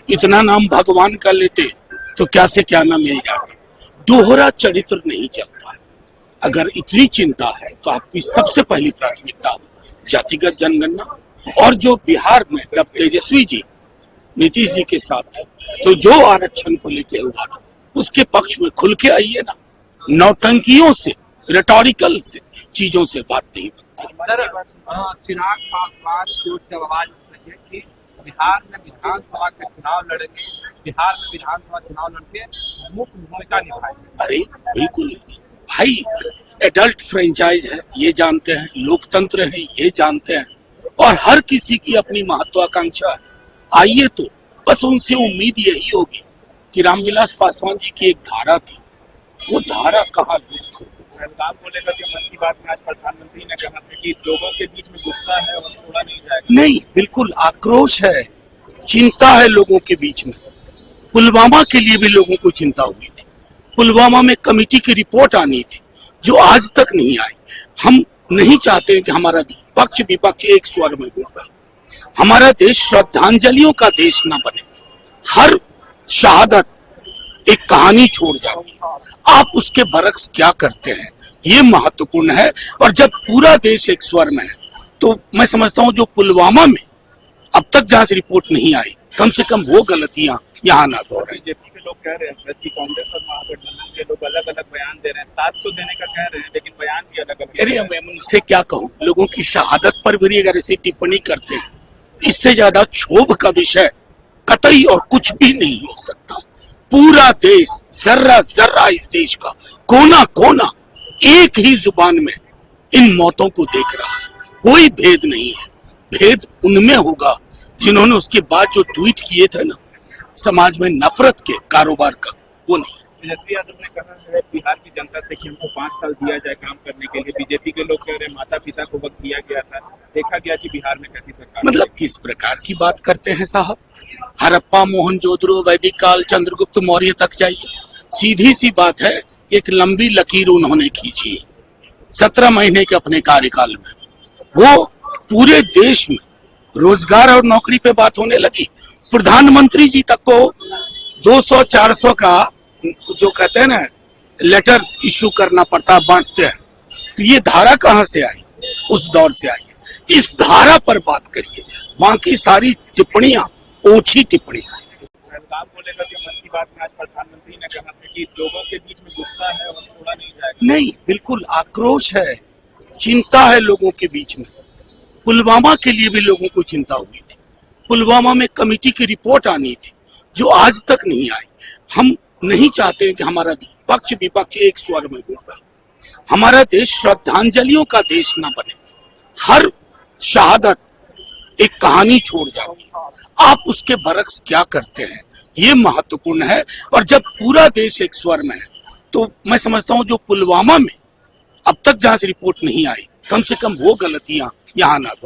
इतना नाम भगवान का लेते तो क्या से क्या ना मिल जाता। दोहरा चरित्र नहीं चलता है। अगर इतनी चिंता है तो आपकी सबसे पहली प्राथमिकता हो जातिगत जनगणना, और जो बिहार में जब तेजस्वी जी नीतीश जी के साथ थे तो जो आरक्षण को लेके हुआ था उसके पक्ष में खुल के आइए ना। नौटंकियों से, रेटोरिकल से चीजों से बात नहीं बनती। चिराग पासवान की आवाज उठ रही है कि बिहार में विधानसभा के चुनाव लड़ेंगे, बिहार में विधानसभा चुनाव लड़के मुख्य भूमिका निभाएंगे। अरे बिल्कुल नहीं भाई, एडल्ट फ्रेंचाइज है ये जानते हैं, लोकतंत्र है ये जानते हैं, और हर किसी की अपनी महत्वाकांक्षा है। आइए तो बस उनसे उम्मीद यही होगी कि रामविलास पासवान जी की एक धारा थी, वो धारा कहाँ लुप्त हो। पहलगाम को लेकर के मन की बात में आज प्रधानमंत्री ने कहा था कि लोगों के बीच में गुस्सा है और छोड़ा नहीं जाएगा। नहीं, बिल्कुल आक्रोश है, चिंता है लोगों के बीच में। पुलवामा के लिए भी लोगों को चिंता हुई थी। पुलवामा में कमेटी की रिपोर्ट आनी थी जो आज तक नहीं आई। हम नहीं चाहते कि हमारा पक्ष विपक्ष एक स्वर में बोले। हमारा देश श्रद्धांजलियों का देश न बने। हर शहादत एक कहानी छोड़ जाती है, आप उसके बरक्स क्या करते हैं ये महत्वपूर्ण है। और जब पूरा देश एक स्वर में है तो मैं समझता हूं जो पुलवामा में अब तक जांच रिपोर्ट नहीं आई, कम से कम वो गलतियां यहाँ ना दोहराएं। बीजेपी के लोग कह रहे हैं सर कि कांग्रेस और महागठबंधन के लोग अलग अलग बयान दे रहे हैं, साथ तो देने का कह रहे हैं लेकिन बयान भी अलग अलग। अरे मैं उनसे क्या कहूँ, लोगों की शहादत पर भी अगर ऐसी टिप्पणी करते हैं, इससे ज्यादा क्षोभ का विषय कतई और कुछ भी नहीं हो सकता। पूरा देश, जर्रा जर्रा इस देश का कोना कोना एक ही जुबान में इन मौतों को देख रहा है। कोई भेद नहीं है। भेद उनमें होगा जिन्होंने उसके बाद जो ट्वीट किए थे ना, समाज में नफरत के कारोबार का, वो नहीं। तेजस्वी यादव ने कहा है बिहार की जनता से कि हमको 5 साल दिया जाए काम करने के लिए। बीजेपी के लोग कह रहे हैं माता पिता को वक्त दिया गया था, देखा गया कि बिहार में कैसी सरकार। मतलब किस प्रकार की बात करते हैं साहब। हड़प्पा, मोहनजोदड़ो, वैदिक काल, चंद्रगुप्त मौर्य तक जाइए, सीधी सी बात है कि एक लंबी लकीर उन्होंने खींची 17 महीने के अपने कार्यकाल में। वो पूरे देश में रोजगार और नौकरी पे बात होने लगी। प्रधानमंत्री जी तक को 200-400 का जो कहते हैं ना लेटर इश्यू करना पड़ता, बांटते हैं। तो ये धारा कहां से आई? उस दौर से आई है। इस धारा पर बात करिए, बाकी सारी टिप्पणियां ओछी टिप्पणियां। पहलगाम को लेकर के मन की बात में आज प्रधानमंत्री ने कहा था कि लोगों के बीच में गुस्सा है और छोड़ा नहीं जाएगा। नहीं, बिल्कुल आक्रोश है, चिंता है लोगों के बीच में। पुलवामा के लिए भी लोगों को चिंता हुई थी। पुलवामा में कमेटी की रिपोर्ट आनी थी जो आज तक नहीं आई। हम नहीं चाहते कि हमारा पक्ष विपक्ष एक स्वर में बोले। हमारा देश श्रद्धांजलियों का देश न बने। हर शहादत एक कहानी छोड़ जाती है, आप उसके बरक्स क्या करते हैं ये महत्वपूर्ण है। और जब पूरा देश एक स्वर में है तो मैं समझता हूं जो पुलवामा में अब तक जांच रिपोर्ट नहीं आई, कम से कम वो गलतियां यहाँ ना